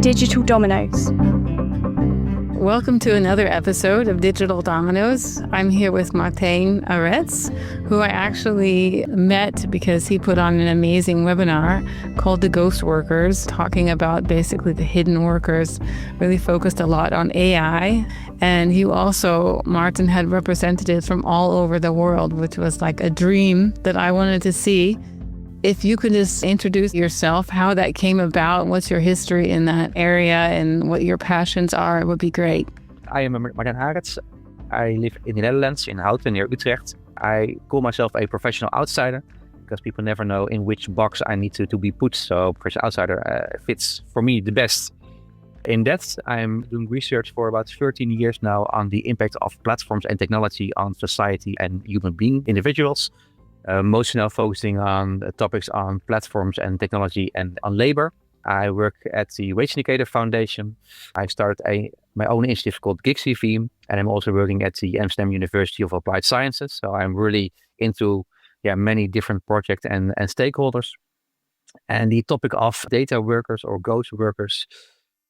Digital Dominoes. Welcome to another episode of Digital Dominoes. I'm here with Martijn Arets, who I actually met because he put on an amazing webinar called The Ghost Workers, talking about basically the hidden workers, really focused a lot on AI. And you also, Martin, had representatives from all over the world, which was like a dream that I wanted to see. If you could just introduce yourself, how that came about, what's your history in that area and what your passions are, it would be great. I am Martijn Arets. I live in the Netherlands, in Houten, near Utrecht. I call myself a professional outsider because people never know in which box I need to be put. So professional outsider fits for me the best. In that, I'm doing research for about 13 years now on the impact of platforms and technology on society and human being individuals. Mostly now focusing on topics on platforms and technology and on labor. I work at the Wage Indicator Foundation. I started my own initiative called GigCV, and I'm also working at the Amsterdam University of Applied Sciences. So I'm really into many different projects and stakeholders. And the topic of data workers or ghost workers,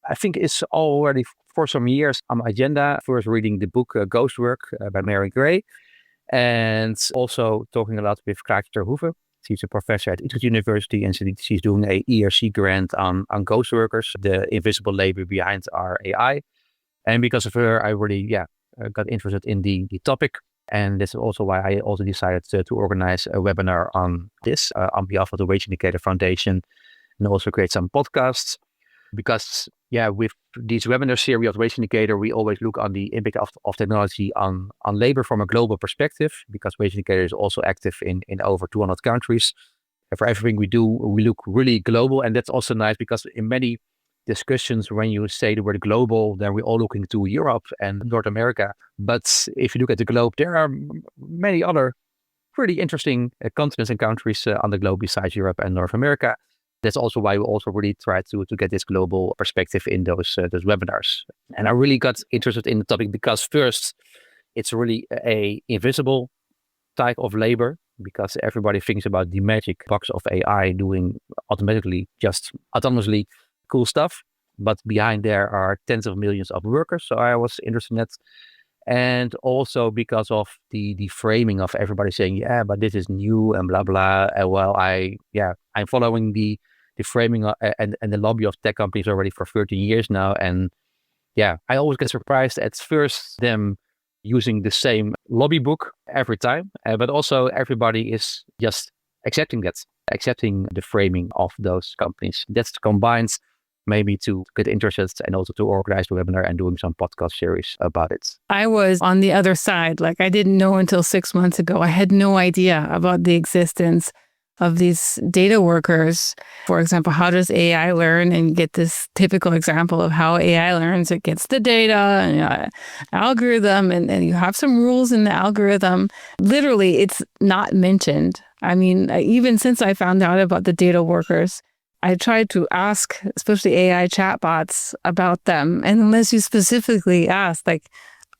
I think is already for some years on my agenda. First reading the book Ghost Work by Mary Gray. And also talking a lot with Kraak ter Hoeve. She's a professor at Utrecht University and she's doing a ERC grant on ghost workers, the invisible labor behind our AI. And because of her, I really got interested in the topic. And that's also why I also decided to organize a webinar on this on behalf of the Wage Indicator Foundation and also create some podcasts. Because with these webinar series of Wage Indicator, we always look on the impact of technology on labor from a global perspective, because Wage Indicator is also active in over 200 countries. And for everything we do, we look really global. And that's also nice because in many discussions, when you say the word global, then we're all looking to Europe and North America. But if you look at the globe, there are many other pretty interesting continents and countries on the globe besides Europe and North America. That's also why we also really try to get this global perspective in those webinars. And I really got interested in the topic because first, it's really a invisible type of labor, because everybody thinks about the magic box of AI doing autonomously cool stuff. But behind there are tens of millions of workers. So I was interested in that. And also because of the framing of everybody saying, but this is new and blah, blah. I'm following the framing and the lobby of tech companies already for 13 years now. And I always get surprised at first them using the same lobby book every time. But also everybody is just accepting the framing of those companies. That combines maybe to get interested and also to organize the webinar and doing some podcast series about it. I was on the other side. I didn't know until 6 months ago. I had no idea about the existence of these data workers. For example, how does AI learn? And you get this typical example of how AI learns. It gets the data and algorithm, and you have some rules in the algorithm. Literally, it's not mentioned. I mean, even since I found out about the data workers, I tried to ask, especially AI chatbots, about them. And unless you specifically ask,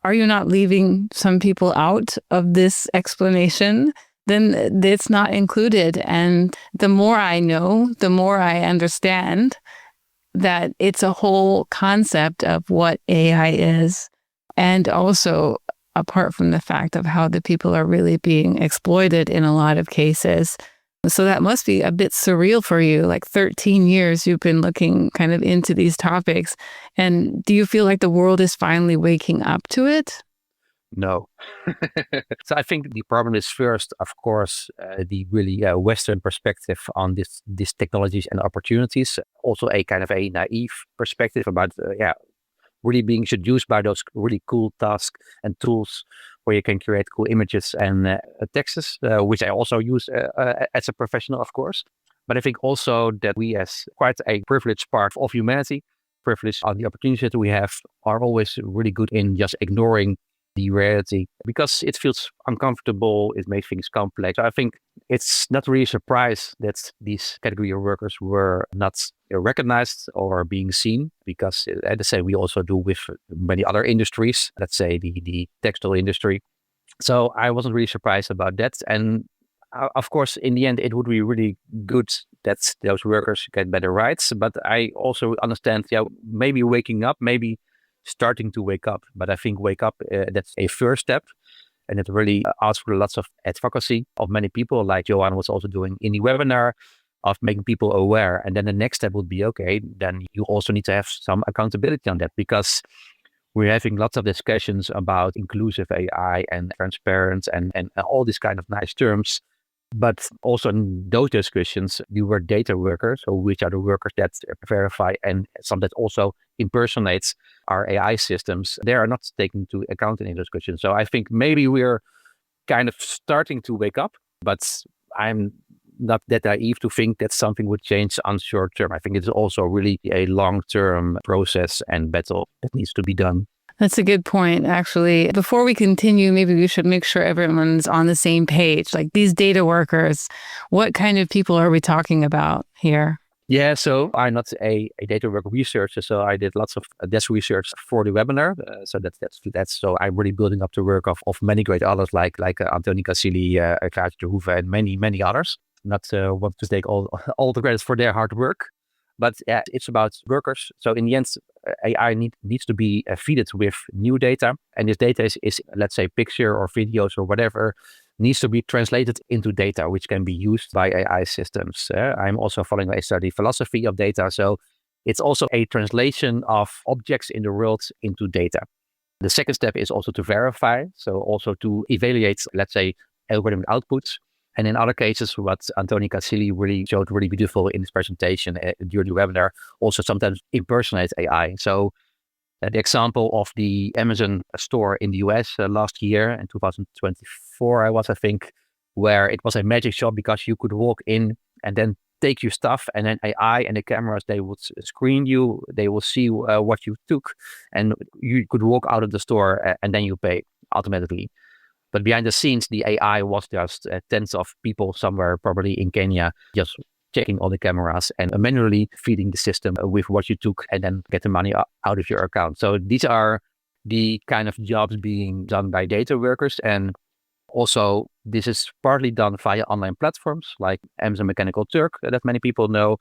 are you not leaving some people out of this explanation? Then it's not included. And the more I know, the more I understand that it's a whole concept of what AI is. And also, apart from the fact of how the people are really being exploited in a lot of cases. So that must be a bit surreal for you. 13 years you've been looking kind of into these topics. And do you feel like the world is finally waking up to it? No. So I think the problem is first, of course, the really Western perspective on these technologies and opportunities. Also a kind of a naive perspective about really being seduced by those really cool tasks and tools where you can create cool images and texts, which I also use as a professional, of course. But I think also that we, as quite a privileged part of humanity, privileged on the opportunities that we have, are always really good in just ignoring the reality because it feels uncomfortable. It makes things complex. I think it's not really a surprise that these category of workers were not recognized or being seen, because as I say, we also do with many other industries, let's say the textile industry. So I wasn't really surprised about that. And Of course, in the end, it would be really good that those workers get better rights. But I also understand, maybe waking up, maybe starting to wake up. But I think wake up, that's a first step. And it really asks for lots of advocacy of many people, like Johan was also doing in the webinar, of making people aware. And then the next step would be, okay, then you also need to have some accountability on that, because we're having lots of discussions about inclusive AI and transparent and all these kind of nice terms. But also in those discussions, you were data workers, so which are the workers that verify and some that also impersonates our AI systems. They are not taken into account in the discussion. So I think maybe we're kind of starting to wake up, but I'm not that naive to think that something would change on short term. I think it's also really a long-term process and battle that needs to be done. That's a good point, actually. Before we continue, maybe we should make sure everyone's on the same page. Like these data workers, what kind of people are we talking about here? Yeah, so I'm not a data work researcher, so I did lots of desk research for the webinar. So that's so I'm really building up the work of many great others like Antonie Casilli, Klaas de Hoeve, and many others. Not want to take all the credit for their hard work, but it's about workers. So in the end, AI needs to be fed with new data, and this data is let's say picture or videos or whatever, needs to be translated into data which can be used by AI systems. I'm also following a study philosophy of data, so it's also a translation of objects in the world into data. The second step is also to verify, so also to evaluate, let's say, algorithm outputs. And in other cases, what Antonie Casilli really showed really beautiful in his presentation during the webinar, also sometimes impersonate AI. So the example of the Amazon store in the US last year in 2024, I think, where it was a magic shop because you could walk in and then take your stuff, and then AI and the cameras, they would screen you, they will see what you took, and you could walk out of the store and then you pay automatically. But behind the scenes, the AI was just tens of people somewhere, probably in Kenya, just checking all the cameras and manually feeding the system with what you took and then get the money out of your account. So these are the kind of jobs being done by data workers. And also, this is partly done via online platforms like Amazon Mechanical Turk that many people know,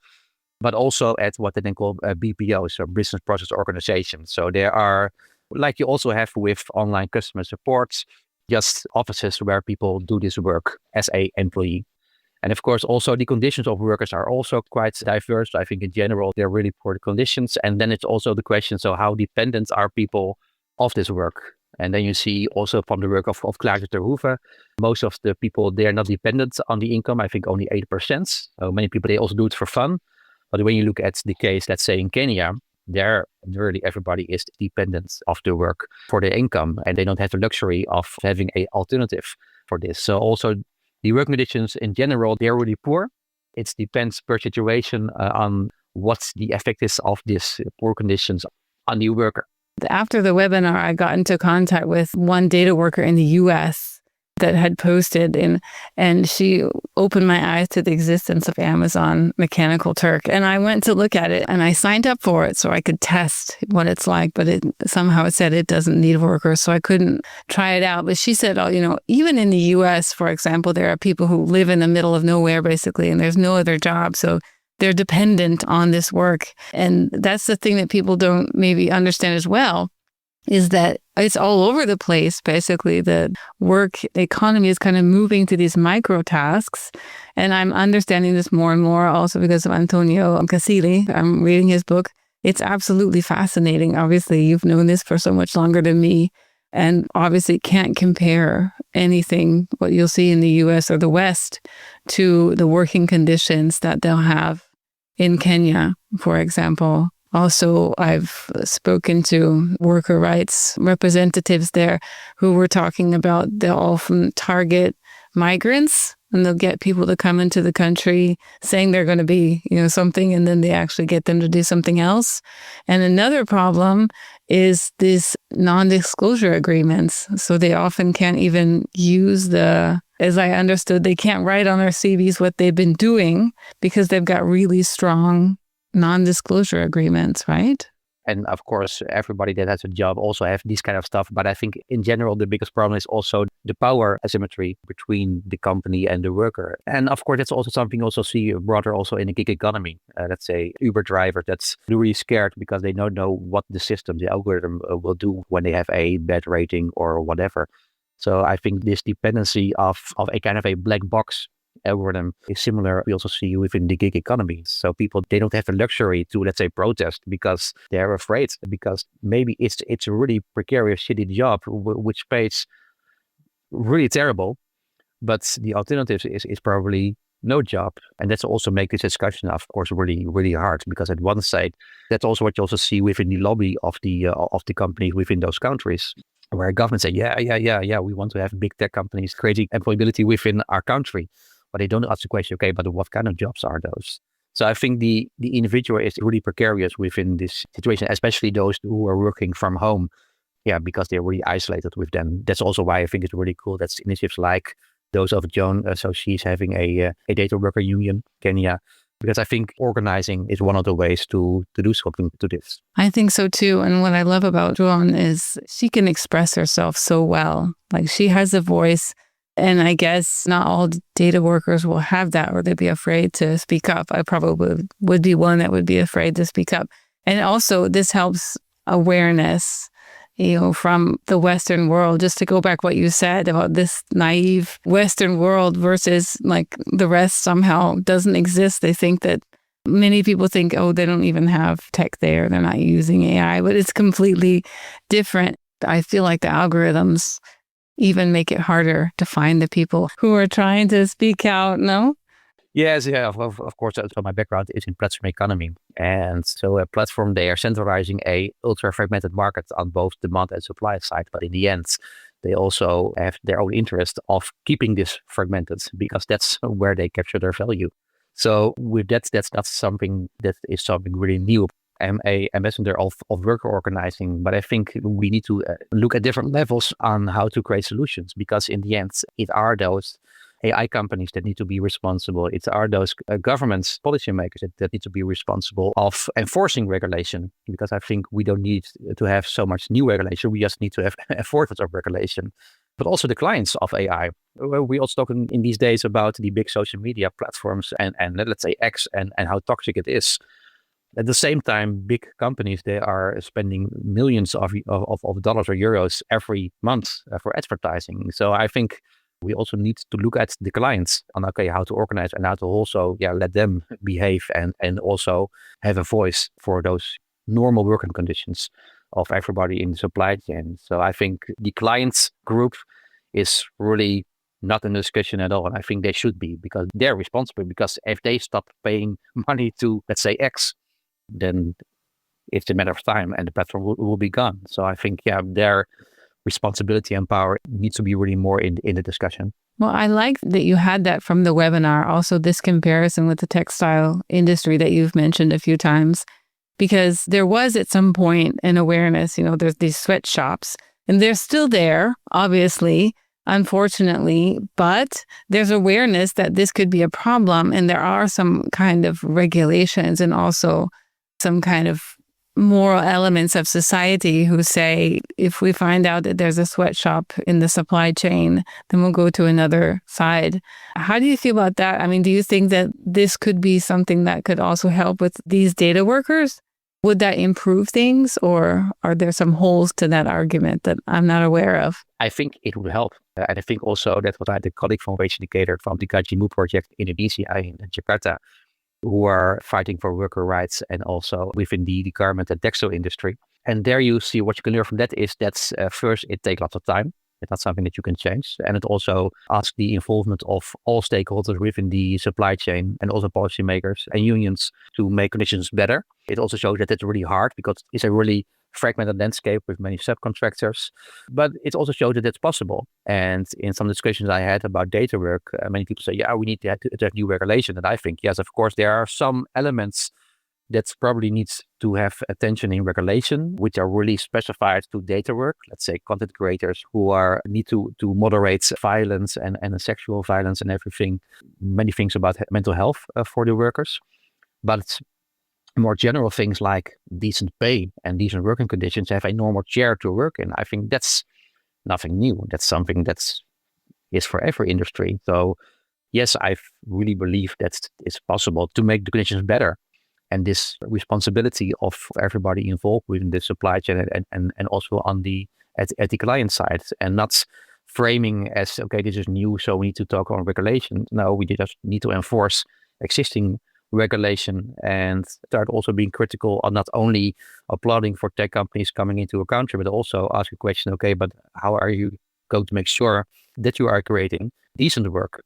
but also at what they then call BPOs, or business process organizations. So there are, like you also have with online customer supports, just offices where people do this work as an employee. And of course, also the conditions of workers are also quite diverse. I think in general, they're really poor conditions. And then it's also the question, so how dependent are people of this work? And then you see also from the work of Klaas de Hoeve, most of the people, they're not dependent on the income. I think only 8%. So many people, they also do it for fun. But when you look at the case, let's say in Kenya, there nearly everybody is dependent of the work for their income, and they don't have the luxury of having an alternative for this. So also the work conditions in general, they're really poor. It depends per situation on what the effect is of these poor conditions on the worker. After the webinar, I got into contact with one data worker in the US that had posted, and she opened my eyes to the existence of Amazon Mechanical Turk. And I went to look at it, and I signed up for it so I could test what it's like, but somehow it said it doesn't need workers, so I couldn't try it out. But she said, even in the US, for example, there are people who live in the middle of nowhere, basically, and there's no other job. So they're dependent on this work. And that's the thing that people don't maybe understand as well, is that it's all over the place. Basically, the economy is kind of moving to these micro tasks. And I'm understanding this more and more also because of Antonio Casilli. I'm reading his book. It's absolutely fascinating. Obviously, you've known this for so much longer than me, and obviously can't compare anything, what you'll see in the US or the West, to the working conditions that they'll have in Kenya, for example. Also, I've spoken to worker rights representatives there who were talking about they'll often target migrants, and they'll get people to come into the country saying they're going to be, something, and then they actually get them to do something else. And another problem is these non-disclosure agreements. So they often can't even use as I understood, they can't write on their CVs what they've been doing because they've got really strong non-disclosure agreements, right? And of course, everybody that has a job also have these kind of stuff. But I think in general, the biggest problem is also the power asymmetry between the company and the worker. And of course, that's also something you also see broader also in the gig economy. Let's say Uber driver that's really scared because they don't know what the system, the algorithm will do when they have a bad rating or whatever. So I think this dependency of a kind of a black box algorithm is similar. We also see within the gig economy. So people, they don't have the luxury to, let's say, protest because they're afraid, because maybe it's a really precarious, shitty job which pays really terrible, but the alternative is probably no job. And that's also make this discussion, of course, really, really hard, because at one side, that's also what you also see within the lobby of the companies within those countries, where governments say, yeah, we want to have big tech companies creating employability within our country. But they don't ask the question, okay, but what kind of jobs are those? So I think the individual is really precarious within this situation, especially those who are working from home. Yeah, because they're really isolated with them. That's also why I think it's really cool that initiatives like those of Joan, so she's having a data worker union, Kenya, because I think organizing is one of the ways to do something to this. I think so too. And what I love about Joan is she can express herself so well. Like, she has a voice. And I guess not all data workers will have that, or they'd be afraid to speak up. I probably would be one that would be afraid to speak up. And also this helps awareness, from the Western world. Just to go back what you said about this naive Western world versus like the rest somehow doesn't exist. They think that many people think, oh, they don't even have tech there. They're not using AI, but it's completely different. I feel like the algorithms even make it harder to find the people who are trying to speak out, no? Yes, yeah, of course. So my background is in platform economy. And so a platform, they are centralizing a ultra fragmented market on both demand and supply side. But in the end, they also have their own interest of keeping this fragmented, because that's where they capture their value. So with that's not something that is something really new. I'm a ambassador of worker organizing, but I think we need to look at different levels on how to create solutions, because in the end, it are those AI companies that need to be responsible. It are those governments, policymakers that need to be responsible of enforcing regulation, because I think we don't need to have so much new regulation. We just need to have enforcement of regulation. But also the clients of AI. We also talk in these days about the big social media platforms and let's say X and how toxic it is. At the same time, big companies, they are spending millions of dollars or euros every month for advertising. So I think we also need to look at the clients on, okay, how to organize and how to also let them behave and also have a voice for those normal working conditions of everybody in the supply chain. So I think the clients group is really not in discussion at all. And I think they should be, because they're responsible. Because if they stop paying money to, let's say, X, then it's a matter of time and the platform will be gone. So I think, their responsibility and power needs to be really more in the discussion. Well, I like that you had that from the webinar. Also, this comparison with the textile industry that you've mentioned a few times, because there was at some point an awareness, there's these sweatshops and they're still there, obviously, unfortunately, but there's awareness that this could be a problem. And there are some kind of regulations and also some kind of moral elements of society who say, if we find out that there's a sweatshop in the supply chain, then we'll go to another side. How do you feel about that? I mean, do you think that this could be something that could also help with these data workers? Would that improve things, or are there some holes to that argument that I'm not aware of? I think it would help. And I think also that what I had a colleague from Wage Indicator from the Gajimu project in Indonesia, in Jakarta, who are fighting for worker rights and also within the garment and textile industry. And there you see what you can learn from that is that first, it takes lots of time. It's not something that you can change. And it also asks the involvement of all stakeholders within the supply chain and also policymakers and unions to make conditions better. It also shows that it's really hard because it's a really fragmented landscape with many subcontractors, but it also showed that it's possible. And in some discussions I had about data work, many people say, we need to have new regulation. And I think, yes, of course, there are some elements that probably needs to have attention in regulation, which are really specified to data work. Let's say content creators who need to moderate violence and sexual violence and everything, many things about mental health for the workers. But more general things like decent pay and decent working conditions, have a normal chair to work in. I think that's nothing new. That's something is for every industry. So yes, I really believe that it's possible to make the conditions better. And this responsibility of everybody involved within the supply chain and also on at the client side, and not framing as, okay, this is new, so we need to talk on regulation. No, we just need to enforce existing regulation and start also being critical on not only applauding for tech companies coming into a country, but also ask a question, okay, but how are you going to make sure that you are creating decent work?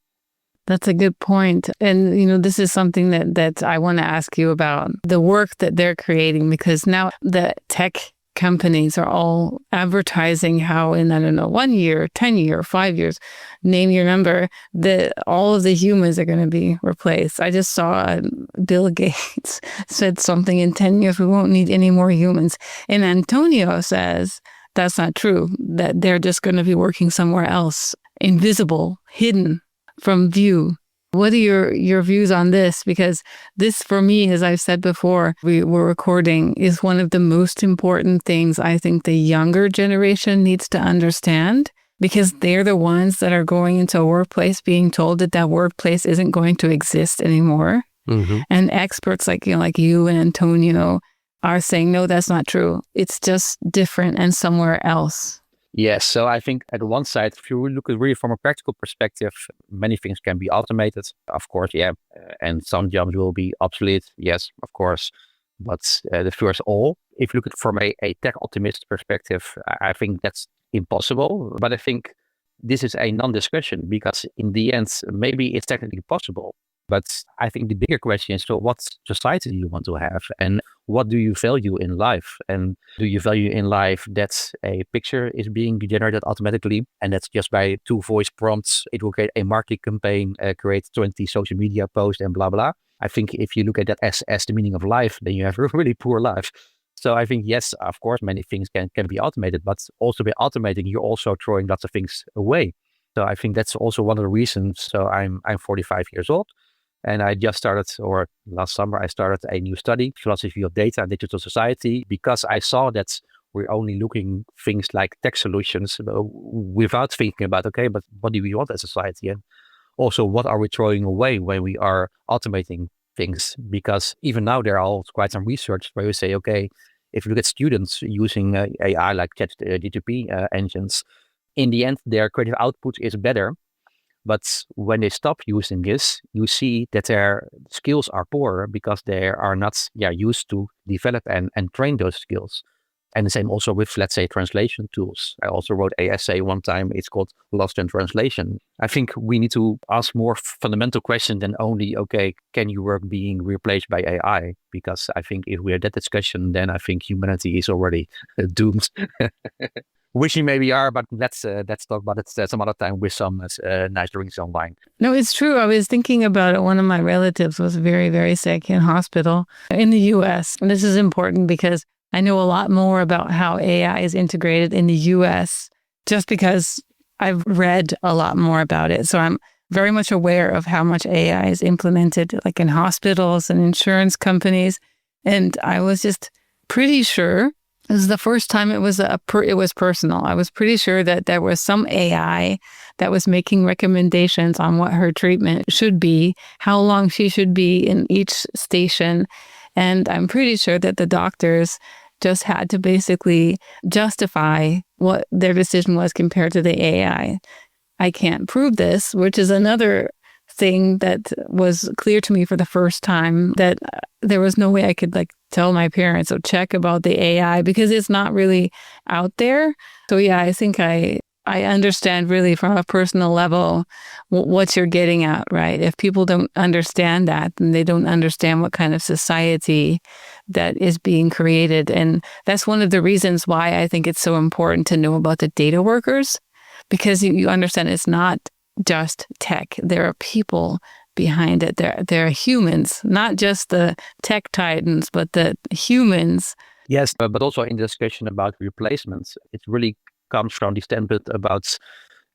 That's a good point. And, this is something that I want to ask you about, the work that they're creating, because now the tech companies are all advertising how in, I don't know, 1 year, 10 year, 5 years, name your number, that all of the humans are going to be replaced. I just saw Bill Gates said something, in 10 years, we won't need any more humans. And Antonio says that's not true, that they're just going to be working somewhere else, invisible, hidden from view. What are your views on this? Because this, for me, as I've said before, we were recording, is one of the most important things I think the younger generation needs to understand, because they're the ones that are going into a workplace being told that workplace isn't going to exist anymore. Mm-hmm. And experts like you and Antonio are saying, no, that's not true. It's just different and somewhere else. Yes, so I think at one side, if you look at really from a practical perspective, many things can be automated, of course, yeah, and some jobs will be obsolete, yes, of course. But the first all, if you look at it from a tech optimist perspective, I think that's impossible. But I think this is a non-discussion, because in the end, maybe it's technically possible. But I think the bigger question is, so what society do you want to have? And what do you value in life? And do you value in life that a picture is being generated automatically, and that's just by 2 voice prompts, it will create a marketing campaign, create 20 social media posts and blah, blah. I think if you look at that as the meaning of life, then you have a really poor life. So I think, yes, of course, many things can be automated, but also by automating, you're also throwing lots of things away. So I think that's also one of the reasons. So I'm 45 years old. And I just started, or last summer, I started a new study, philosophy of data and digital society, because I saw that we're only looking things like tech solutions without thinking about, okay, but what do we want as a society? And also, what are we throwing away when we are automating things? Because even now, there are quite some research where you say, okay, if you look at students using AI like ChatGPT engines, in the end, their creative output is better. But when they stop using this, you see that their skills are poor, because they are not used to develop and train those skills. And the same also with, let's say, translation tools. I also wrote an essay one time. It's called Lost in Translation. I think we need to ask more fundamental questions than only, okay, can your work being replaced by AI? Because I think if we had that discussion, then I think humanity is already doomed. Wishing maybe are, but let's talk about it some other time with some nice drinks online. No, it's true. I was thinking about it. One of my relatives was very, very sick in hospital in the US. And this is important because I know a lot more about how AI is integrated in the US just because I've read a lot more about it. So I'm very much aware of how much AI is implemented, like in hospitals and insurance companies. And I was just pretty sure, this is the first time it was personal. I was pretty sure that there was some AI that was making recommendations on what her treatment should be, how long she should be in each station. And I'm pretty sure that the doctors just had to basically justify what their decision was compared to the AI. I can't prove this, which is another thing that was clear to me for the first time, that there was no way I could tell my parents or check about the AI because it's not really out there. So yeah, I think I understand really from a personal level what you're getting at, right? If people don't understand that, then they don't understand what kind of society that is being created. And that's one of the reasons why I think it's so important to know about the data workers, because you understand it's not just tech. There are people behind it. There are humans, not just the tech titans, but the humans. Yes, but also in the discussion about replacements, it really comes from the standpoint about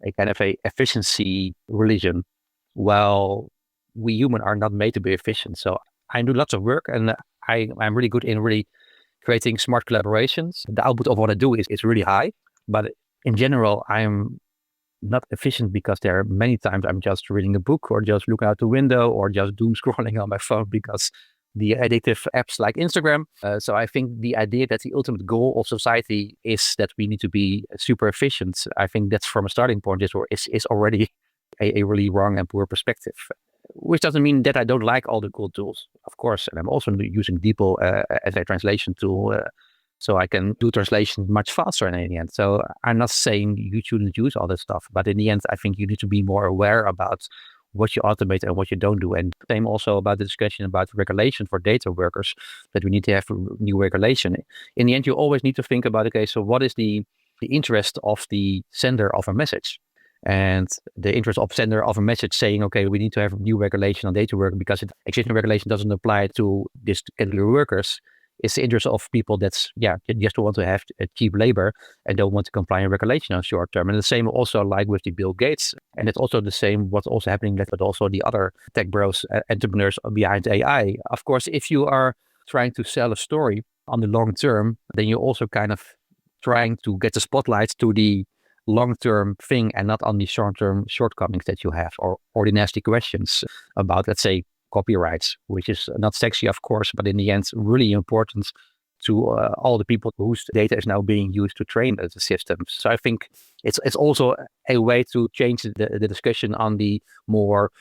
a kind of a efficiency religion. Well, we humans are not made to be efficient. So I do lots of work and I'm really good in really creating smart collaborations. The output of what I do is really high, but in general, I'm not efficient because there are many times I'm just reading a book or just looking out the window or just doom scrolling on my phone because the addictive apps like Instagram. So I think the idea that the ultimate goal of society is that we need to be super efficient, I think that's from a starting point is already a really wrong and poor perspective. Which doesn't mean that I don't like all the cool tools, of course. And I'm also using DeepL as a translation tool, so I can do translation much faster in the end. So I'm not saying you shouldn't use all this stuff, but in the end, I think you need to be more aware about what you automate and what you don't do. And same also about the discussion about regulation for data workers, that we need to have new regulation. In the end, you always need to think about, okay, so what is the interest of the sender of a message? And the interest of sender of a message saying, okay, we need to have new regulation on data work because existing regulation doesn't apply to this category of workers. It's the interest of people that's, just want to have cheap labor and don't want to comply with regulation on short term. And the same also like with the Bill Gates. And it's also the same what's also happening, but also the other tech bros, entrepreneurs behind AI. Of course, if you are trying to sell a story on the long term, then you're also kind of trying to get the spotlight to the long-term thing and not on the short-term shortcomings that you have or the nasty questions about, let's say, copyrights, which is not sexy, of course, but in the end, really important to all the people whose data is now being used to train the systems. So I think it's also a way to change the discussion on the more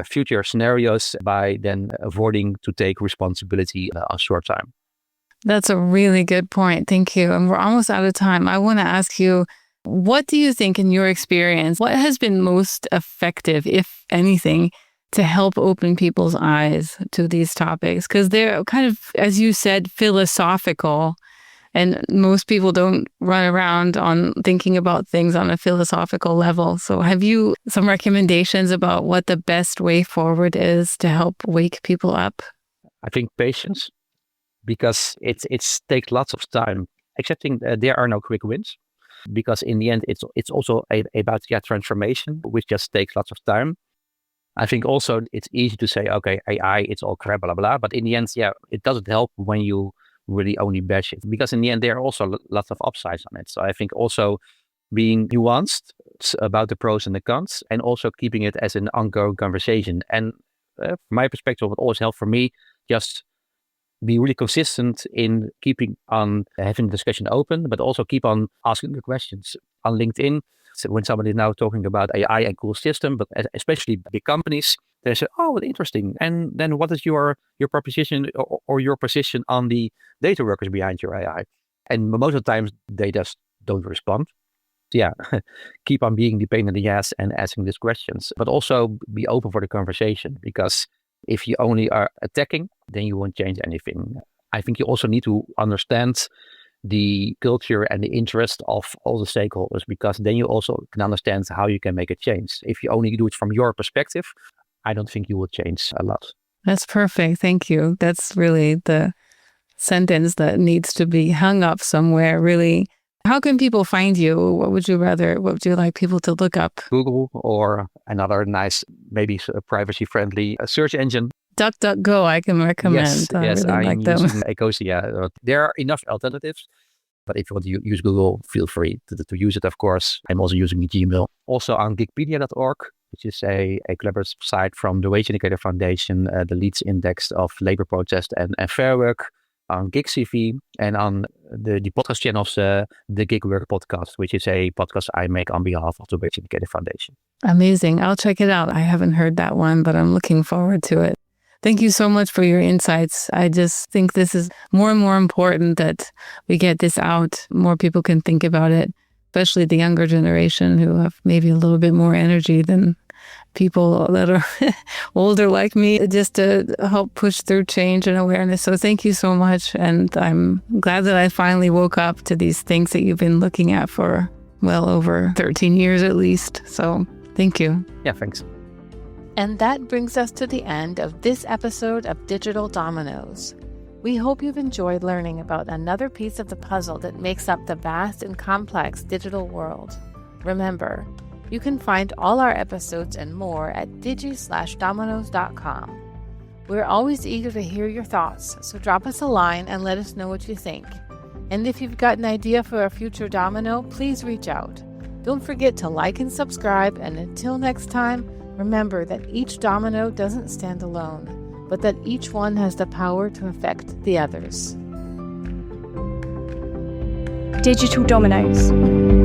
future scenarios by then avoiding to take responsibility on short time. That's a really good point. Thank you. And we're almost out of time. I want to ask you, what do you think in your experience, what has been most effective, if anything, to help open people's eyes to these topics? Because they're kind of, as you said, philosophical, and most people don't run around on thinking about things on a philosophical level. So have you some recommendations about what the best way forward is to help wake people up? I think patience, because it takes lots of time. Accepting there are no quick wins. Because in the end, it's also about transformation, which just takes lots of time. I think also it's easy to say, okay, AI, it's all crap, blah, blah. But in the end, it doesn't help when you really only bash it. Because in the end, there are also lots of upsides on it. So I think also being nuanced about the pros and the cons, and also keeping it as an ongoing conversation. And from my perspective, what always helped for me, just be really consistent in keeping on having the discussion open, but also keep on asking the questions on LinkedIn. So when somebody is now talking about AI and cool system, but especially big companies, they say, oh, interesting. And then what is your proposition or your position on the data workers behind your AI? And most of the times they just don't respond. Keep on being the pain in the ass and asking these questions, but also be open for the conversation, because if you only are attacking, then you won't change anything. I think you also need to understand the culture and the interest of all the stakeholders, because then you also can understand how you can make a change. If you only do it from your perspective, I don't think you will change a lot. That's perfect. Thank you. That's really the sentence that needs to be hung up somewhere, really. How can people find you? What would you like people to look up? Google or another nice, maybe privacy-friendly search engine. DuckDuckGo, I can recommend. Yes, really I'm like using Ecosia. There are enough alternatives, but if you want to use Google, feel free to use it, of course. I'm also using Gmail. Also on Gigpedia.org, which is a collaborative site from the Wage Indicator Foundation, the Leeds Index of Labor Protest and Fair Work, on GigCV, and on the podcast channels, the Gig Work podcast, which is a podcast I make on behalf of the Wage Indicator Foundation. Amazing. I'll check it out. I haven't heard that one, but I'm looking forward to it. Thank you so much for your insights. I just think this is more and more important that we get this out. More people can think about it, especially the younger generation who have maybe a little bit more energy than people that are older like me, just to help push through change and awareness. So thank you so much. And I'm glad that I finally woke up to these things that you've been looking at for well over 13 years at least. So thank you. Yeah, thanks. And that brings us to the end of this episode of Digital Dominoes. We hope you've enjoyed learning about another piece of the puzzle that makes up the vast and complex digital world. Remember, you can find all our episodes and more at digi/dominoes.com. We're always eager to hear your thoughts, so drop us a line and let us know what you think. And if you've got an idea for a future domino, please reach out. Don't forget to like and subscribe, and until next time, remember that each domino doesn't stand alone, but that each one has the power to affect the others. Digital Dominoes.